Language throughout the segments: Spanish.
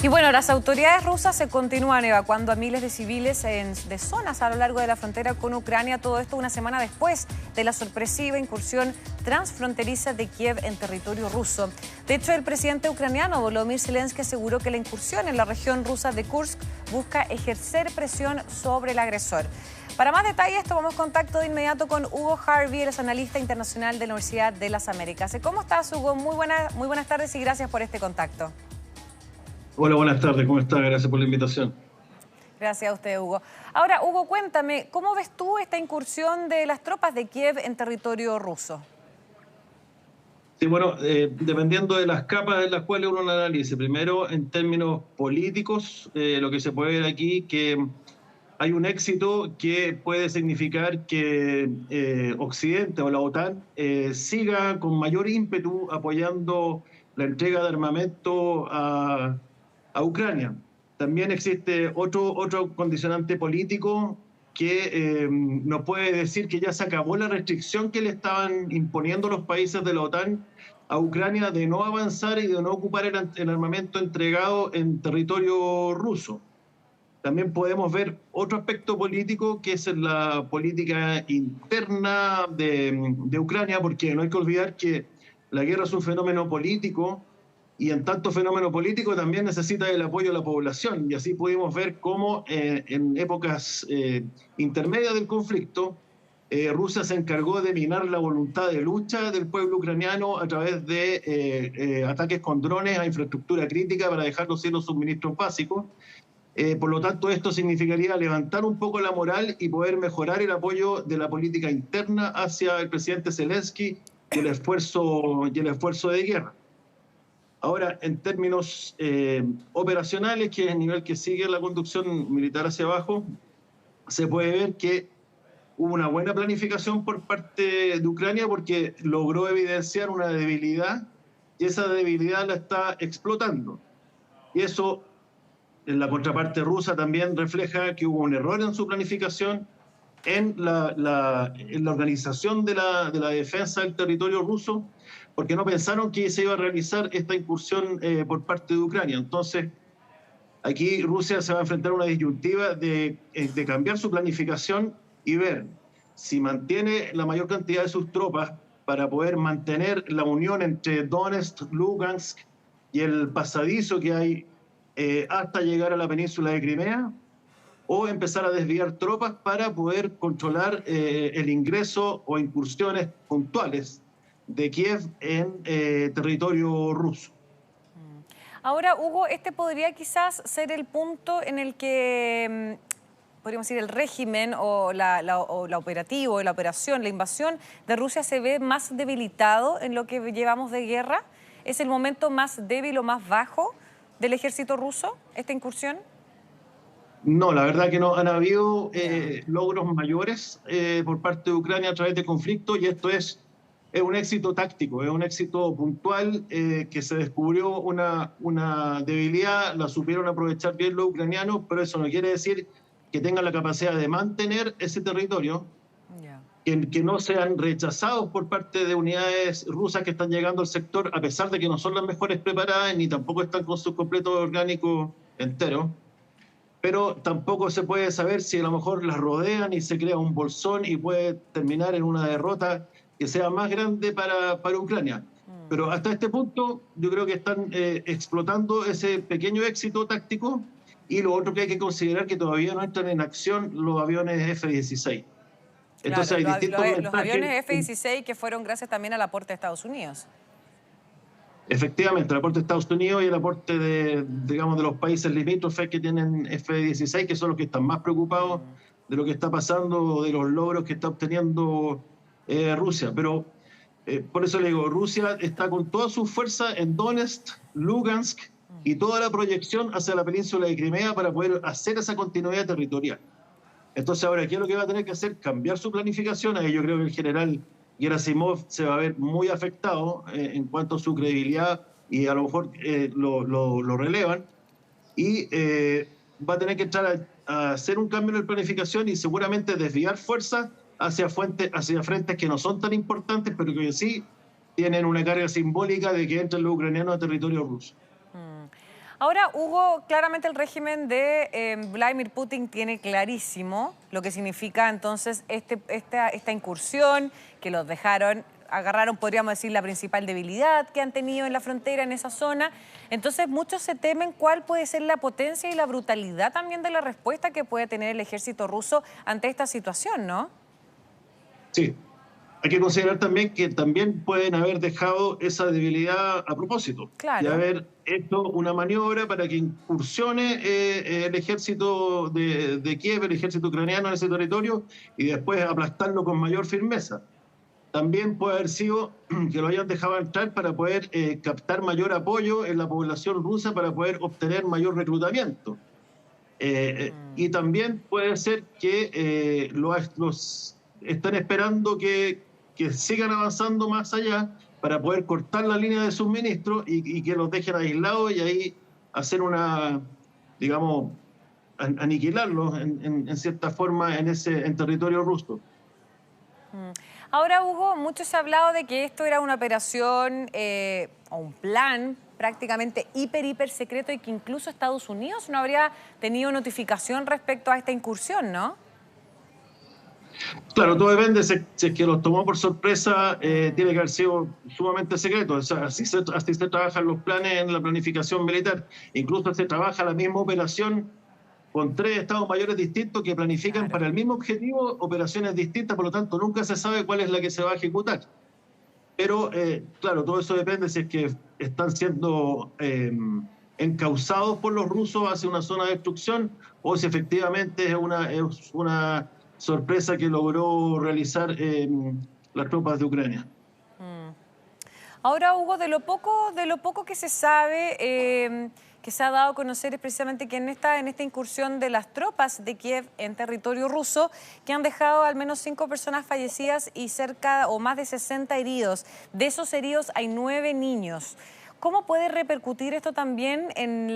Y bueno, las autoridades rusas se continúan evacuando a miles de civiles de zonas a lo largo de la frontera con Ucrania. Todo esto una semana después de la sorpresiva incursión transfronteriza de Kiev en territorio ruso. De hecho, el presidente ucraniano Volodymyr Zelensky aseguró que la incursión en la región rusa de Kursk busca ejercer presión sobre el agresor. Para más detalles, tomamos contacto de inmediato con Hugo Harvey, el analista internacional de la Universidad de las Américas. ¿Cómo estás, Hugo? Muy buenas tardes y gracias por este contacto. Hola, buenas tardes. ¿Cómo está? Gracias por la invitación. Gracias a usted, Hugo. Ahora, Hugo, cuéntame, ¿cómo ves tú esta incursión de las tropas de Kiev en territorio ruso? Sí, bueno, dependiendo de las capas en las cuales uno la analice. Primero, en términos políticos, lo que se puede ver aquí que hay un éxito que puede significar que Occidente o la OTAN siga con mayor ímpetu apoyando la entrega de armamento a Ucrania. También existe otro condicionante político que nos puede decir que ya se acabó la restricción que le estaban imponiendo los países de la OTAN a Ucrania de no avanzar y de no ocupar el armamento entregado en territorio ruso. También podemos ver otro aspecto político que es la política interna de Ucrania, porque no hay que olvidar que la guerra es un fenómeno político y en tanto fenómeno político también necesita el apoyo de la población. Y así pudimos ver cómo en épocas intermedias del conflicto, Rusia se encargó de minar la voluntad de lucha del pueblo ucraniano a través de ataques con drones a infraestructura crítica para dejarlos sin los suministros básicos. Por lo tanto, esto significaría levantar un poco la moral y poder mejorar el apoyo de la política interna hacia el presidente Zelensky y el esfuerzo de guerra. Ahora, en términos operacionales, que es el nivel que sigue la conducción militar hacia abajo, se puede ver que hubo una buena planificación por parte de Ucrania porque logró evidenciar una debilidad y esa debilidad la está explotando. Y eso, en la contraparte rusa, también refleja que hubo un error en su planificación en la organización de la defensa del territorio ruso, porque no pensaron que se iba a realizar esta incursión por parte de Ucrania. Entonces, aquí Rusia se va a enfrentar a una disyuntiva de cambiar su planificación y ver si mantiene la mayor cantidad de sus tropas para poder mantener la unión entre Donetsk, Lugansk y el pasadizo que hay hasta llegar a la península de Crimea, o empezar a desviar tropas para poder controlar el ingreso o incursiones puntuales de Kiev en territorio ruso. Ahora, Hugo, este podría quizás ser el punto en el que, podríamos decir, el régimen o la operación, la invasión de Rusia se ve más debilitado en lo que llevamos de guerra. ¿Es el momento más débil o más bajo del ejército ruso, esta incursión? No, la verdad que no han habido logros mayores por parte de Ucrania a través de conflicto, y esto es un éxito táctico, es un éxito puntual que se descubrió una debilidad, la supieron aprovechar bien los ucranianos, pero eso no quiere decir que tengan la capacidad de mantener ese territorio, que no sean rechazados por parte de unidades rusas que están llegando al sector, a pesar de que no son las mejores preparadas ni tampoco están con sus completos orgánicos enteros. Pero tampoco se puede saber si a lo mejor las rodean y se crea un bolsón y puede terminar en una derrota que sea más grande para Ucrania. Pero hasta este punto yo creo que están explotando ese pequeño éxito táctico, y lo otro que hay que considerar que todavía no entran en acción los aviones F-16. Entonces claro, hay distintos los aviones F-16 que fueron gracias también al aporte de Estados Unidos. Efectivamente, el aporte de Estados Unidos y el aporte de los países limítrofes que tienen F-16, que son los que están más preocupados de lo que está pasando, de los logros que está obteniendo Rusia. Pero por eso le digo, Rusia está con toda su fuerza en Donetsk, Lugansk y toda la proyección hacia la península de Crimea para poder hacer esa continuidad territorial. Entonces ahora, ¿qué es lo que va a tener que hacer? Cambiar su planificación. Ahí yo creo que el general Gerasimov se va a ver muy afectado en cuanto a su credibilidad, y a lo mejor lo relevan, y va a tener que entrar a hacer un cambio en la planificación y seguramente desviar fuerzas hacia frentes que no son tan importantes, pero que sí tienen una carga simbólica de que entren los ucranianos a territorio ruso. Ahora, Hugo, claramente el régimen de Vladimir Putin tiene clarísimo lo que significa entonces esta incursión, que los agarraron, podríamos decir, la principal debilidad que han tenido en la frontera, en esa zona. Entonces, muchos se temen cuál puede ser la potencia y la brutalidad también de la respuesta que puede tener el ejército ruso ante esta situación, ¿no? Sí. Hay que considerar también que también pueden haber dejado esa debilidad a propósito y Claro. haber hecho una maniobra para que incursione el ejército de Kiev, el ejército ucraniano en ese territorio y después aplastarlo con mayor firmeza. También puede haber sido que lo hayan dejado entrar para poder captar mayor apoyo en la población rusa para poder obtener mayor reclutamiento. Y también puede ser que los están esperando que sigan avanzando más allá para poder cortar la línea de suministro y que los dejen aislados y ahí hacer digamos, aniquilarlos en cierta forma en territorio ruso. Ahora, Hugo, mucho se ha hablado de que esto era una operación o un plan prácticamente hiper secreto y que incluso Estados Unidos no habría tenido notificación respecto a esta incursión, ¿no? Claro, todo depende, si es que los tomó por sorpresa, tiene que haber sido sumamente secreto. O sea, así se trabajan los planes en la planificación militar. Incluso se trabaja la misma operación con 3 estados mayores distintos que planifican para el mismo objetivo operaciones distintas, por lo tanto nunca se sabe cuál es la que se va a ejecutar. Pero, claro, todo eso depende si es que están siendo encauzados por los rusos hacia una zona de destrucción o si efectivamente es una sorpresa que logró realizar las tropas de Ucrania. Ahora, Hugo, de lo poco que se sabe, que se ha dado a conocer es precisamente que en esta incursión de las tropas de Kiev en territorio ruso, que han dejado al menos 5 personas fallecidas y cerca o más de 60 heridos. De esos heridos hay 9 niños. ¿Cómo puede repercutir esto también en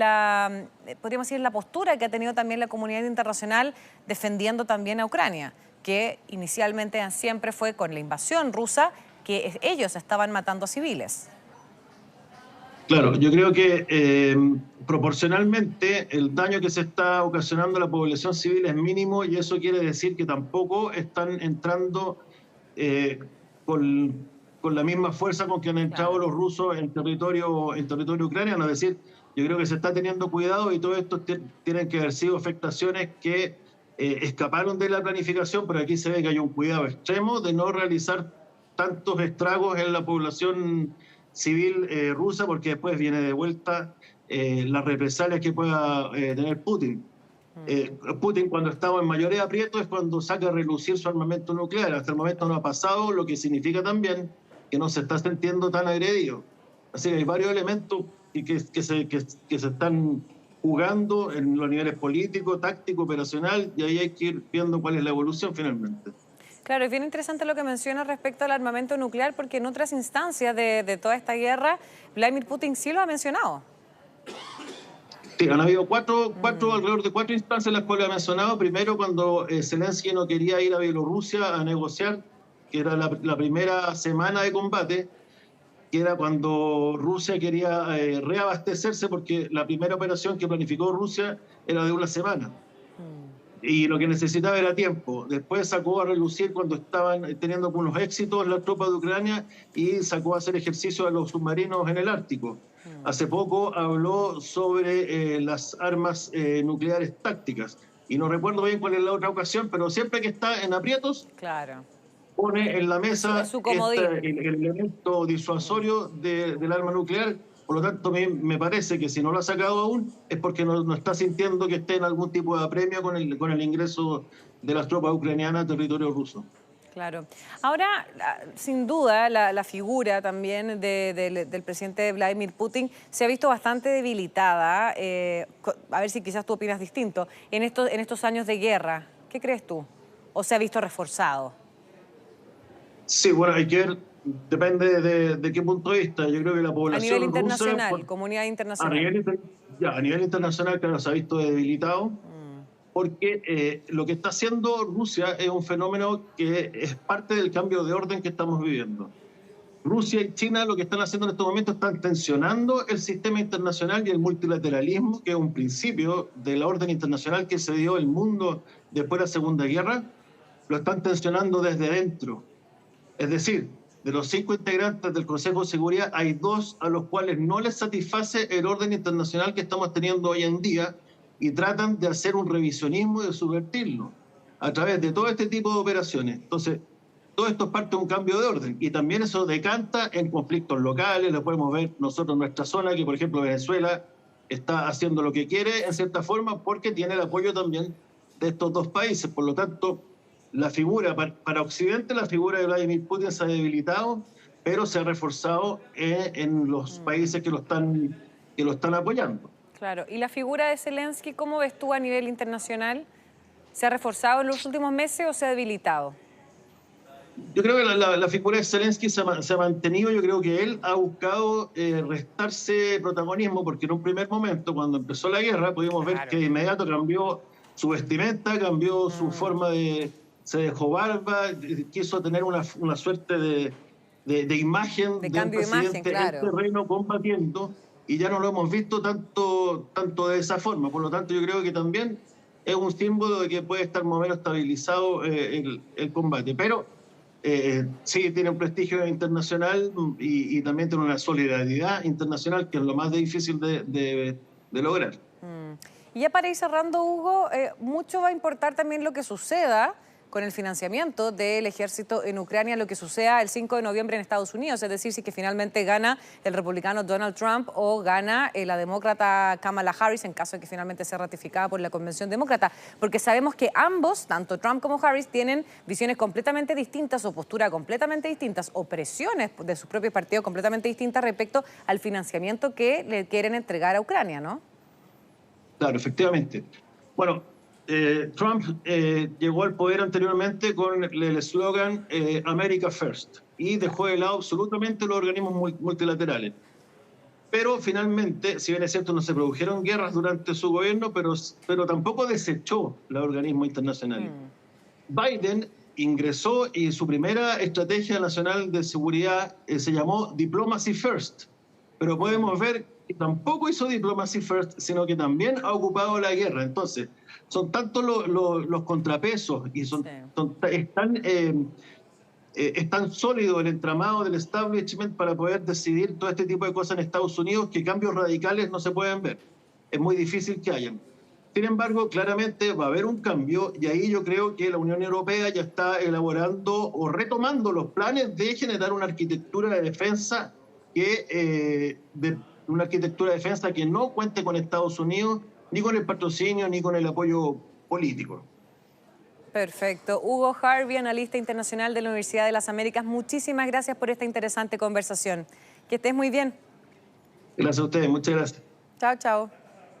podríamos decir, en la postura que ha tenido también la comunidad internacional defendiendo también a Ucrania, que inicialmente siempre fue con la invasión rusa, que ellos estaban matando a civiles? Claro, yo creo que proporcionalmente el daño que se está ocasionando a la población civil es mínimo y eso quiere decir que tampoco están entrando con la misma fuerza con que han entrado los rusos en territorio ucraniano. Es decir, yo creo que se está teniendo cuidado y todo esto tienen que haber sido afectaciones que escaparon de la planificación, pero aquí se ve que hay un cuidado extremo de no realizar tantos estragos en la población civil rusa, porque después viene de vuelta las represalias que pueda tener Putin. Putin, cuando estaba en mayoría aprieto, es cuando saca a relucir su armamento nuclear. Hasta el momento no ha pasado, lo que significa también que no se está sintiendo tan agredido. Así que hay varios elementos que se están jugando en los niveles político, táctico, operacional, y ahí hay que ir viendo cuál es la evolución finalmente. Claro, es bien interesante lo que menciona respecto al armamento nuclear, porque en otras instancias de toda esta guerra, Vladimir Putin sí lo ha mencionado. Sí, han habido alrededor de 4 instancias en las cuales ha mencionado. Primero, cuando Zelensky no quería ir a Bielorrusia a negociar, que era la primera semana de combate, que era cuando Rusia quería reabastecerse, porque la primera operación que planificó Rusia era de una semana. Y lo que necesitaba era tiempo. Después sacó a relucir cuando estaban teniendo algunos éxitos las tropas de Ucrania y sacó a hacer ejercicio a los submarinos en el Ártico. Hace poco habló sobre las armas nucleares tácticas. Y no recuerdo bien cuál es la otra ocasión, pero siempre que está en aprietos, claro, pone en la mesa el elemento disuasorio del arma nuclear. Por lo tanto, me parece que si no lo ha sacado aún es porque no está sintiendo que esté en algún tipo de apremio con el ingreso de las tropas ucranianas a territorio ruso. Claro. Ahora, sin duda, la figura también del presidente Vladimir Putin se ha visto bastante debilitada. A ver si quizás tú opinas distinto. En estos años de guerra, ¿qué crees tú? ¿O se ha visto reforzado? Sí, bueno, hay que ver, depende de qué punto de vista. Yo creo que la población a nivel internacional, rusa, comunidad internacional. A nivel internacional, claro, se ha visto debilitado, porque lo que está haciendo Rusia es un fenómeno que es parte del cambio de orden que estamos viviendo. Rusia y China lo que están haciendo en estos momentos están tensionando el sistema internacional y el multilateralismo, que es un principio de la orden internacional que se dio el mundo después de la Segunda Guerra, lo están tensionando desde dentro. Es decir, de los 5 integrantes del Consejo de Seguridad, hay 2 a los cuales no les satisface el orden internacional que estamos teniendo hoy en día y tratan de hacer un revisionismo y de subvertirlo a través de todo este tipo de operaciones. Entonces, todo esto es parte de un cambio de orden y también eso decanta en conflictos locales. Lo podemos ver nosotros en nuestra zona, que por ejemplo Venezuela está haciendo lo que quiere en cierta forma porque tiene el apoyo también de estos 2 países. Por lo tanto, la figura, para Occidente, la figura de Vladimir Putin se ha debilitado, pero se ha reforzado en los países que lo están apoyando. Claro, y la figura de Zelensky, ¿cómo ves tú a nivel internacional? ¿Se ha reforzado en los últimos meses o se ha debilitado? Yo creo que la figura de Zelensky se ha mantenido. Yo creo que él ha buscado restarse protagonismo, porque en un primer momento, cuando empezó la guerra, pudimos ver que de inmediato cambió su vestimenta, cambió su forma de... Se dejó barba, quiso tener una suerte de imagen De de un cambio de imagen, presidente claro. en terreno combatiendo, y ya no lo hemos visto tanto de esa forma. Por lo tanto, yo creo que también es un símbolo de que puede estar más o menos estabilizado el combate. Pero sí tiene un prestigio internacional y también tiene una solidaridad internacional, que es lo más difícil de lograr. Y ya para ir cerrando, Hugo, mucho va a importar también lo que suceda con el financiamiento del ejército en Ucrania, lo que suceda el 5 de noviembre en Estados Unidos, es decir, si que finalmente gana el republicano Donald Trump o gana la demócrata Kamala Harris, en caso de que finalmente sea ratificada por la Convención Demócrata, porque sabemos que ambos, tanto Trump como Harris, tienen visiones completamente distintas o posturas completamente distintas o presiones de sus propios partidos completamente distintas respecto al financiamiento que le quieren entregar a Ucrania, ¿no? Claro, efectivamente. Bueno, Trump llegó al poder anteriormente con el eslogan America First y dejó de lado absolutamente los organismos multilaterales. Pero finalmente, si bien es cierto, no se produjeron guerras durante su gobierno, pero tampoco desechó los organismos internacionales. Biden ingresó y su primera estrategia nacional de seguridad se llamó Diplomacy First, pero podemos ver que tampoco hizo Diplomacy First, sino que también ha ocupado la guerra. Entonces, son tantos los contrapesos y es tan sólido el entramado del establishment para poder decidir todo este tipo de cosas en Estados Unidos, que cambios radicales no se pueden ver. Es muy difícil que hayan. Sin embargo, claramente va a haber un cambio y ahí yo creo que la Unión Europea ya está elaborando o retomando los planes de generar una arquitectura de defensa que no cuente con Estados Unidos, ni con el patrocinio, ni con el apoyo político. Perfecto. Hugo Harvey, analista internacional de la Universidad de las Américas, muchísimas gracias por esta interesante conversación. Que estés muy bien. Gracias a ustedes, muchas gracias. Chao, chao.